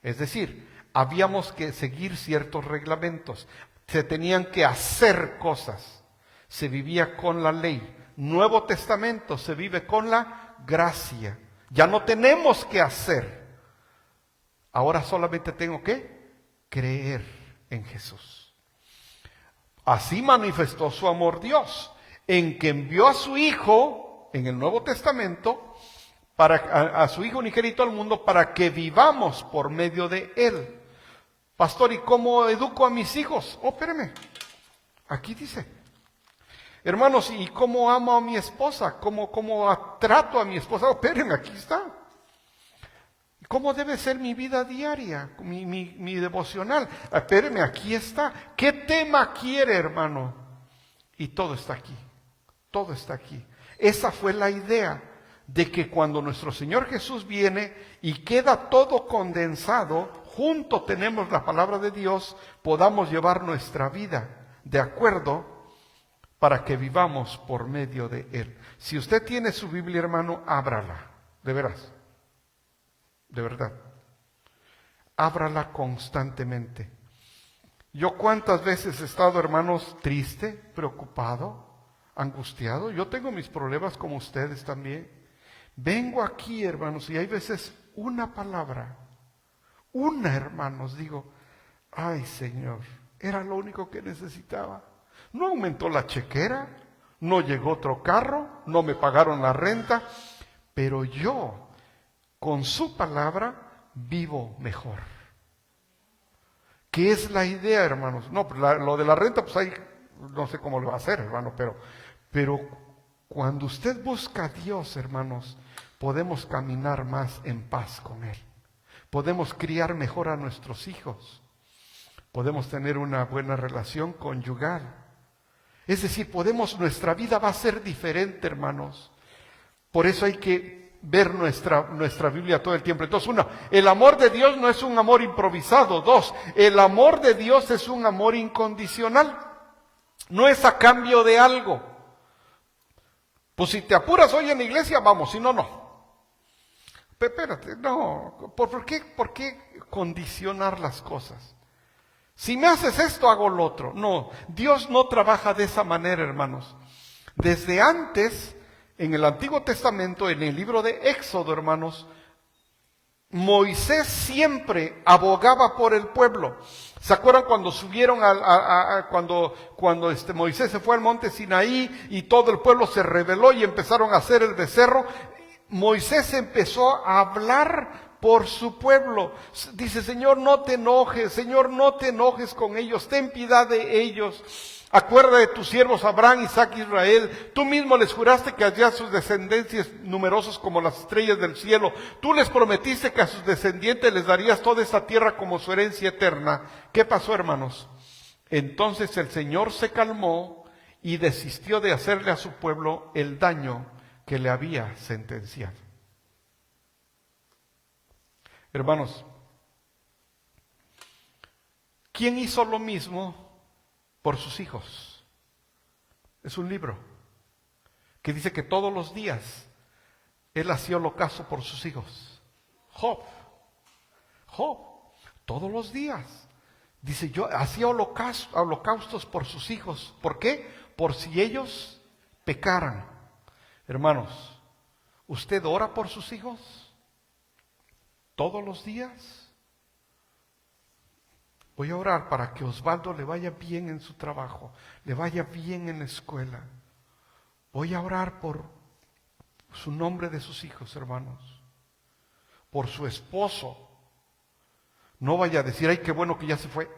Es decir, habíamos que seguir ciertos reglamentos. Se tenían que hacer cosas. Se vivía con la ley. Nuevo Testamento se vive con la gracia. Ya no tenemos que hacer. Ahora solamente tengo que creer en Jesús. Así manifestó su amor Dios, en que envió a su Hijo, en el Nuevo Testamento, a su Hijo unigénito al mundo, para que vivamos por medio de Él. Pastor, ¿y cómo educo a mis hijos? Oh, espéreme, aquí dice. Hermanos, ¿y cómo amo a mi esposa? ¿Cómo trato a mi esposa? Oh, espéreme, aquí está. ¿Cómo debe ser mi vida diaria, mi devocional? Espéreme, aquí está. ¿Qué tema quiere, hermano? Y todo está aquí. Todo está aquí. Esa fue la idea de que cuando nuestro Señor Jesús viene y queda todo condensado, junto tenemos la palabra de Dios, podamos llevar nuestra vida de acuerdo para que vivamos por medio de Él. Si usted tiene su Biblia, hermano, ábrala, de veras, de verdad. Ábrala constantemente. Yo cuántas veces he estado, hermanos, triste, preocupado, angustiado. Yo tengo mis problemas como ustedes también. Vengo aquí, hermanos, y hay veces una palabra, hermanos, digo, ay Señor, Era lo único que necesitaba. No aumentó la chequera, no llegó otro carro, no me pagaron la renta, pero yo, con su palabra, vivo mejor. ¿Qué es la idea, hermanos? No, pues lo de la renta, pues ahí no sé cómo lo va a hacer, hermano, pero cuando usted busca a Dios, hermanos, podemos caminar más en paz con Él. Podemos criar mejor a nuestros hijos. Podemos tener una buena relación conyugal. Es decir, nuestra vida va a ser diferente, hermanos. Por eso hay que ver nuestra Biblia todo el tiempo. Entonces, uno, el amor de Dios no es un amor improvisado. Dos, el amor de Dios es un amor incondicional. No es a cambio de algo. Pues si te apuras hoy en la iglesia, vamos, si no, no. Pero espérate, no. ¿Por qué condicionar las cosas? Si me haces esto, hago lo otro. No, Dios no trabaja de esa manera, hermanos. Desde antes, en el Antiguo Testamento, en el libro de Éxodo, hermanos, Moisés siempre abogaba por el pueblo. ¿Se acuerdan cuando subieron cuando Moisés se fue al monte Sinaí y todo el pueblo se rebeló y empezaron a hacer el becerro? Moisés empezó a hablar por su pueblo. Dice, Señor, no te enojes con ellos, ten piedad de ellos. Acuerda de tus siervos Abraham, Isaac y Israel. Tú mismo les juraste que harías sus descendencias numerosos como las estrellas del cielo. Tú les prometiste que a sus descendientes les darías toda esta tierra como su herencia eterna. ¿Qué pasó, hermanos? Entonces el Señor se calmó y desistió de hacerle a su pueblo el daño que le había sentenciado. Hermanos, ¿quién hizo lo mismo por sus hijos? Es un libro que dice que todos los días él hacía holocausto por sus hijos. Job, todos los días. Dice, yo hacía holocaustos por sus hijos. ¿Por qué? Por si ellos pecaran. Hermanos, ¿usted ora por sus hijos todos los días? Voy a orar para que Osvaldo le vaya bien en su trabajo, le vaya bien en la escuela. Voy a orar por su nombre de sus hijos, hermanos, por su esposo. No vaya a decir, ay, qué bueno que ya se fue.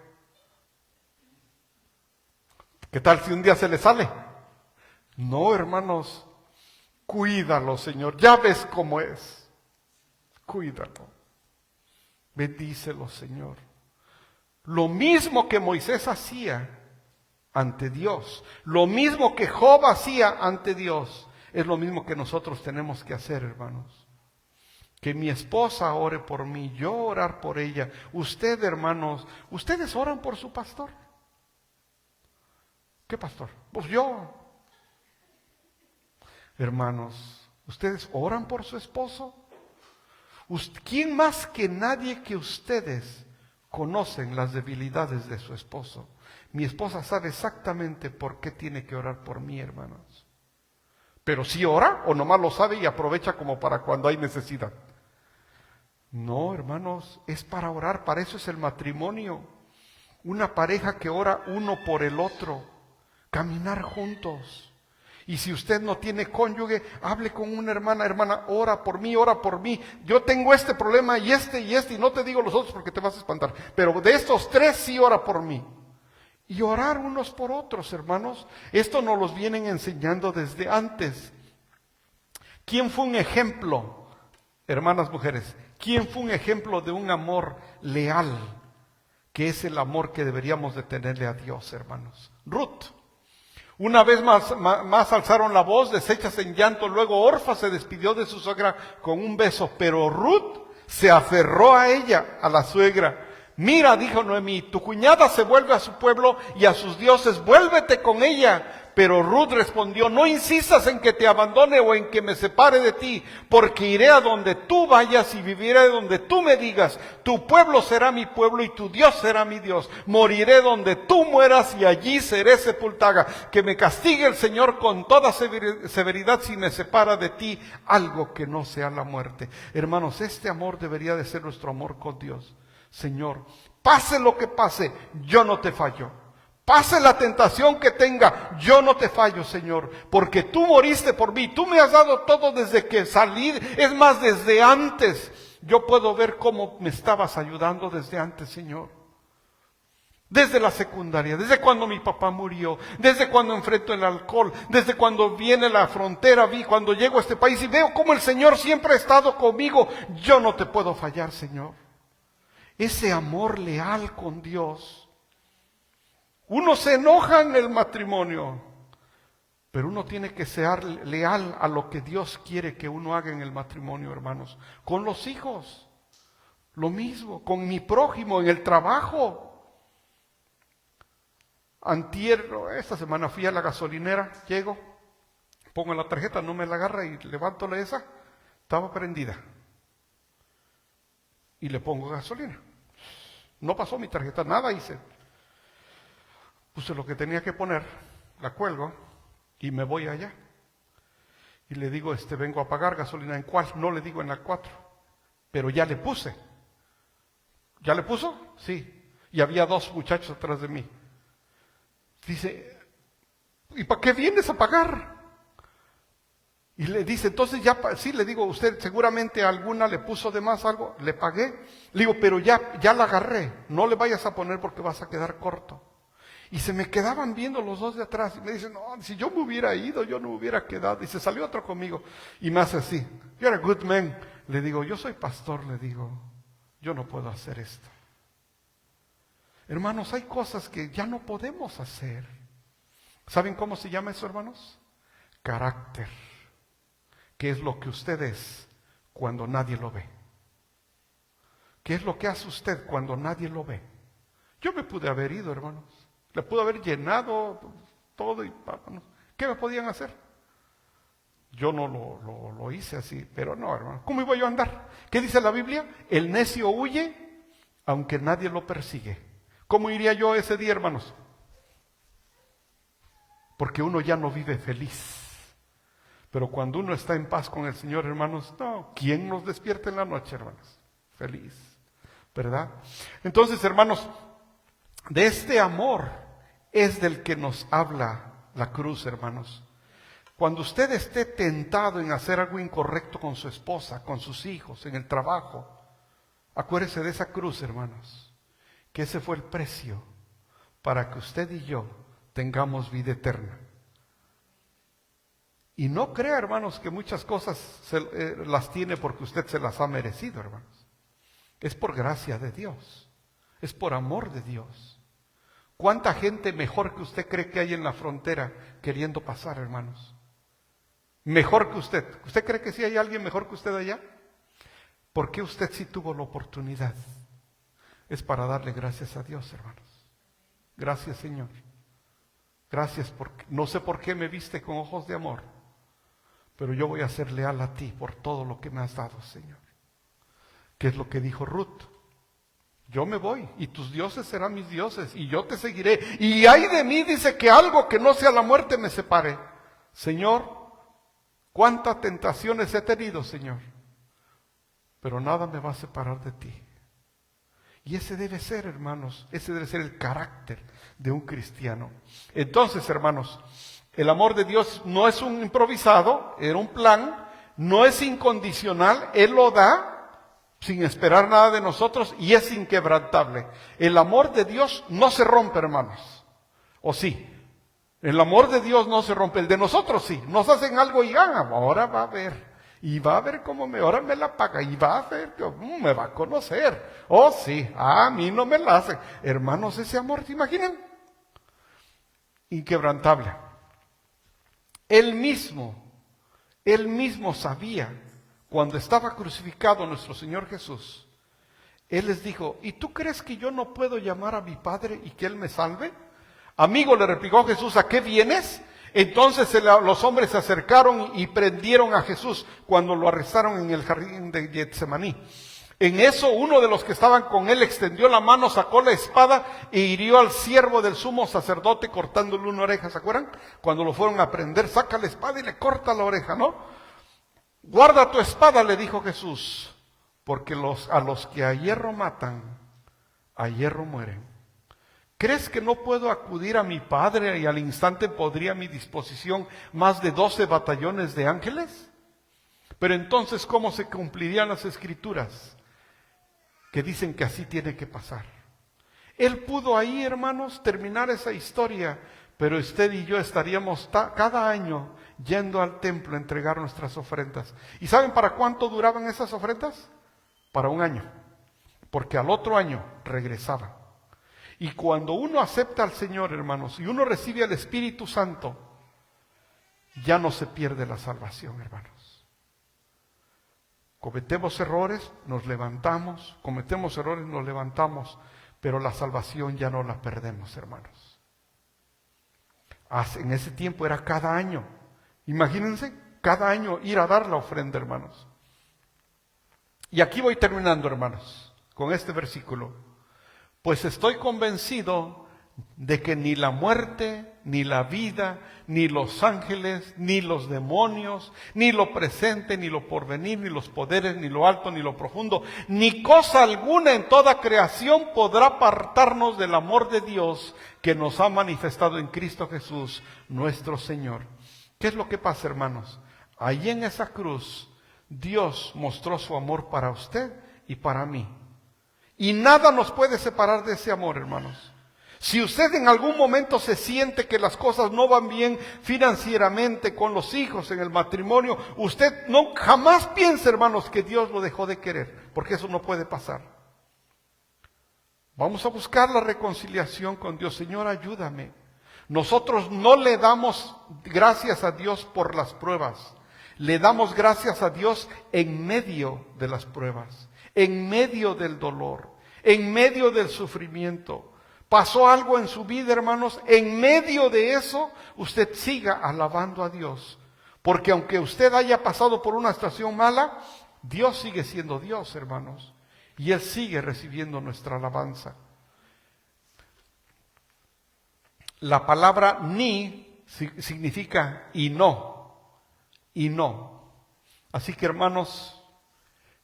¿Qué tal si un día se le sale? No, hermanos, cuídalo, Señor. Ya ves cómo es. Cuídalo. Bendícelo, Señor. Lo mismo que Moisés hacía ante Dios, lo mismo que Job hacía ante Dios, es lo mismo que nosotros tenemos que hacer, hermanos. Que mi esposa ore por mí, yo orar por ella. Usted, hermanos, ¿ustedes oran por su pastor? ¿Qué pastor? Pues yo. Hermanos, ¿ustedes oran por su esposo? ¿Quién más que nadie que ustedes conocen las debilidades de su esposo? Mi esposa sabe exactamente por qué tiene que orar por mí, hermanos. Pero si ora o nomás lo sabe y aprovecha como para cuando hay necesidad. No, hermanos, es para orar, para eso es el matrimonio. Una pareja que ora uno por el otro, caminar juntos. Y si usted no tiene cónyuge, hable con una hermana, ora por mí, yo tengo este problema y y no te digo los otros porque te vas a espantar, pero de estos tres sí ora por mí. Y orar unos por otros, hermanos, esto nos los vienen enseñando desde antes. ¿Quién fue un ejemplo, hermanas mujeres? ¿Quién fue un ejemplo de un amor leal? Que es el amor que deberíamos de tenerle a Dios, hermanos. Ruth. Una vez más alzaron la voz, deshechas en llanto. Luego Orfa se despidió de su suegra con un beso, pero Ruth se aferró a ella, a la suegra. Mira, dijo Noemí, tu cuñada se vuelve a su pueblo y a sus dioses, vuélvete con ella. Pero Ruth respondió, no insistas en que te abandone o en que me separe de ti, porque iré a donde tú vayas y viviré donde tú me digas. Tu pueblo será mi pueblo y tu Dios será mi Dios. Moriré donde tú mueras y allí seré sepultada. Que me castigue el Señor con toda severidad si me separa de ti algo que no sea la muerte. Hermanos, este amor debería de ser nuestro amor con Dios. Señor, pase lo que pase, yo no te fallo. Pase la tentación que tenga, yo no te fallo, Señor, porque tú moriste por mí, tú me has dado todo desde que salí, es más, desde antes. Yo puedo ver cómo me estabas ayudando desde antes, Señor. Desde la secundaria, desde cuando mi papá murió, desde cuando enfrento el alcohol, desde cuando viene la frontera, cuando llego a este país y veo cómo el Señor siempre ha estado conmigo. Yo no te puedo fallar, Señor. Ese amor leal con Dios. Uno se enoja en el matrimonio, pero uno tiene que ser leal a lo que Dios quiere que uno haga en el matrimonio, hermanos. Con los hijos, lo mismo, con mi prójimo, en el trabajo. Antier, esta semana fui a la gasolinera, llego, pongo la tarjeta, no me la agarra y levanto esa, estaba prendida. Y le pongo gasolina. No pasó mi tarjeta, nada hice. Puse lo que tenía que poner, la cuelgo y me voy allá. Y le digo, vengo a pagar gasolina. ¿En cuál? No le digo en la 4, pero ya le puse. ¿Ya le puso? Sí. Y había 2 muchachos atrás de mí. Dice, ¿y para qué vienes a pagar? Y le dice, entonces ya, sí, le digo, usted seguramente alguna le puso de más algo, le pagué. Le digo, pero ya la agarré, no le vayas a poner porque vas a quedar corto. Y se me quedaban viendo los 2 de atrás y me dicen, no, si yo me hubiera ido, yo no me hubiera quedado. Y se salió otro conmigo y me hace así, you're a good man. Le digo, yo soy pastor, le digo, yo no puedo hacer esto. Hermanos, hay cosas que ya no podemos hacer. ¿Saben cómo se llama eso, hermanos? Carácter. ¿Qué es lo que usted es cuando nadie lo ve? ¿Qué es lo que hace usted cuando nadie lo ve? Yo me pude haber ido, hermanos. Le pude haber llenado todo y vámonos. ¿Qué me podían hacer? Yo no lo hice así, pero no, hermano. ¿Cómo iba yo a andar? ¿Qué dice la Biblia? El necio huye aunque nadie lo persigue. ¿Cómo iría yo ese día, hermanos? Porque uno ya no vive feliz. Pero cuando uno está en paz con el Señor, hermanos, no, ¿quién nos despierta en la noche, hermanos? Feliz, ¿verdad? Entonces, hermanos, de este amor es del que nos habla la cruz, hermanos. Cuando usted esté tentado en hacer algo incorrecto con su esposa, con sus hijos, en el trabajo, acuérdese de esa cruz, hermanos. Que ese fue el precio para que usted y yo tengamos vida eterna. Y no crea, hermanos, que muchas cosas las tiene porque usted se las ha merecido, hermanos. Es por gracia de Dios, es por amor de Dios. ¿Cuánta gente mejor que usted cree que hay en la frontera queriendo pasar, hermanos? Mejor que usted. ¿Usted cree que sí hay alguien mejor que usted allá? ¿Por qué usted sí tuvo la oportunidad? Es para darle gracias a Dios, hermanos. Gracias, Señor. Gracias porque no sé por qué me viste con ojos de amor, pero yo voy a ser leal a ti por todo lo que me has dado, Señor. ¿Qué es lo que dijo Ruth? Yo me voy y tus dioses serán mis dioses y yo te seguiré. Y ay de mí, dice, que algo que no sea la muerte me separe. Señor, cuántas tentaciones he tenido, Señor, pero nada me va a separar de ti. Y ese debe ser, hermanos, ese debe ser el carácter de un cristiano. Entonces, hermanos, el amor de Dios no es un improvisado, era un plan, no es incondicional, Él lo da sin esperar nada de nosotros y es inquebrantable. El amor de Dios no se rompe, hermanos. ¿O sí? El amor de Dios no se rompe, el de nosotros sí. Nos hacen algo y ahora va a ver. Y va a ver cómo ahora me la paga, y va a ver, me va a conocer. Oh sí, a mí no me la hace. Hermanos, ese amor, ¿se imaginan? Inquebrantable. Él mismo sabía, cuando estaba crucificado nuestro Señor Jesús, Él les dijo, ¿y tú crees que yo no puedo llamar a mi Padre y que Él me salve? Amigo, le replicó Jesús, ¿a qué vienes? Entonces los hombres se acercaron y prendieron a Jesús cuando lo arrestaron en el jardín de Getsemaní. En eso uno de los que estaban con él extendió la mano, sacó la espada e hirió al siervo del sumo sacerdote cortándole una oreja. ¿Se acuerdan? Cuando lo fueron a prender, saca la espada y le corta la oreja, ¿no? Guarda tu espada, le dijo Jesús, porque a los que a hierro matan, a hierro mueren. ¿Crees que no puedo acudir a mi Padre y al instante podría a mi disposición más de 12 batallones de ángeles? Pero entonces, ¿cómo se cumplirían las Escrituras que dicen que así tiene que pasar? Él pudo ahí, hermanos, terminar esa historia, pero usted y yo estaríamos cada año yendo al templo a entregar nuestras ofrendas. ¿Y saben para cuánto duraban esas ofrendas? Para un año, porque al otro año regresaban. Y cuando uno acepta al Señor, hermanos, y uno recibe al Espíritu Santo, ya no se pierde la salvación, hermanos. Cometemos errores, nos levantamos, cometemos errores, nos levantamos, pero la salvación ya no la perdemos, hermanos. En ese tiempo era cada año. Imagínense, cada año ir a dar la ofrenda, hermanos. Y aquí voy terminando, hermanos, con este versículo. Pues estoy convencido de que ni la muerte, ni la vida, ni los ángeles, ni los demonios, ni lo presente, ni lo porvenir, ni los poderes, ni lo alto, ni lo profundo, ni cosa alguna en toda creación podrá apartarnos del amor de Dios que nos ha manifestado en Cristo Jesús, nuestro Señor. ¿Qué es lo que pasa, hermanos? Allí en esa cruz, Dios mostró su amor para usted y para mí. Y nada nos puede separar de ese amor, hermanos. Si usted en algún momento se siente que las cosas no van bien financieramente, con los hijos, en el matrimonio, usted no jamás piense, hermanos, que Dios lo dejó de querer, porque eso no puede pasar. Vamos a buscar la reconciliación con Dios. Señor, ayúdame. Nosotros no le damos gracias a Dios por las pruebas. Le damos gracias a Dios en medio de las pruebas, en medio del dolor, en medio del sufrimiento. Pasó algo en su vida, hermanos, en medio de eso, usted siga alabando a Dios. Porque aunque usted haya pasado por una situación mala, Dios sigue siendo Dios, hermanos. Y Él sigue recibiendo nuestra alabanza. La palabra ni significa y no. Y no. Así que, hermanos,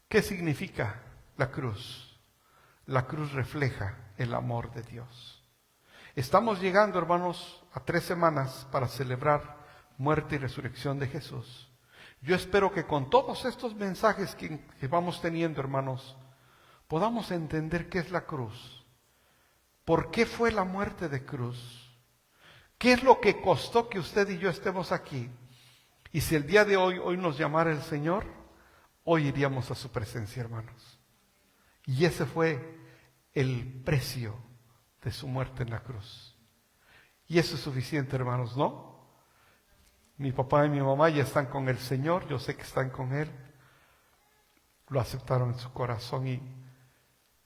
¿qué significa la cruz? La cruz refleja el amor de Dios. Estamos llegando, hermanos, a 3 semanas para celebrar muerte y resurrección de Jesús. Yo espero que con todos estos mensajes que vamos teniendo, hermanos, podamos entender qué es la cruz. ¿Por qué fue la muerte de cruz? ¿Qué es lo que costó que usted y yo estemos aquí? Y si el día de hoy nos llamara el Señor, hoy iríamos a su presencia, hermanos. Y ese fue el precio de su muerte en la cruz. Y eso es suficiente, hermanos, ¿no? Mi papá y mi mamá ya están con el Señor, yo sé que están con Él. Lo aceptaron en su corazón y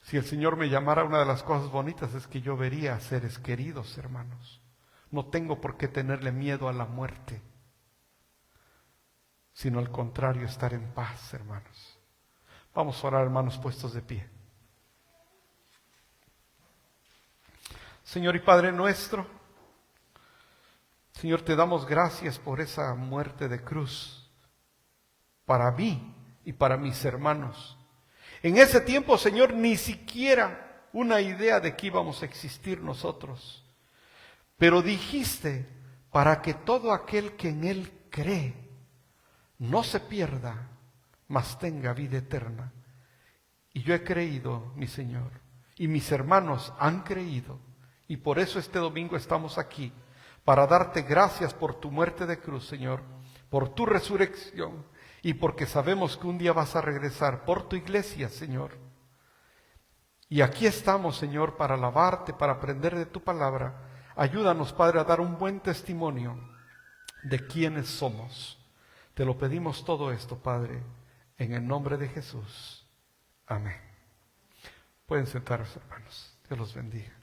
si el Señor me llamara, una de las cosas bonitas es que yo vería a seres queridos, hermanos. No tengo por qué tenerle miedo a la muerte, sino al contrario, estar en paz, hermanos. Vamos a orar, hermanos, puestos de pie. Señor y Padre nuestro, Señor, te damos gracias por esa muerte de cruz para mí y para mis hermanos. En ese tiempo, Señor, ni siquiera una idea de que íbamos a existir nosotros. Pero dijiste, para que todo aquel que en Él cree no se pierda, mas tenga vida eterna. Y yo he creído, mi Señor, y mis hermanos han creído. Y por eso este domingo estamos aquí, para darte gracias por tu muerte de cruz, Señor, por tu resurrección, y porque sabemos que un día vas a regresar por tu iglesia, Señor. Y aquí estamos, Señor, para alabarte, para aprender de tu palabra. Ayúdanos, Padre, a dar un buen testimonio de quiénes somos. Te lo pedimos todo esto, Padre, en el nombre de Jesús. Amén. Pueden sentarse, hermanos. Dios los bendiga.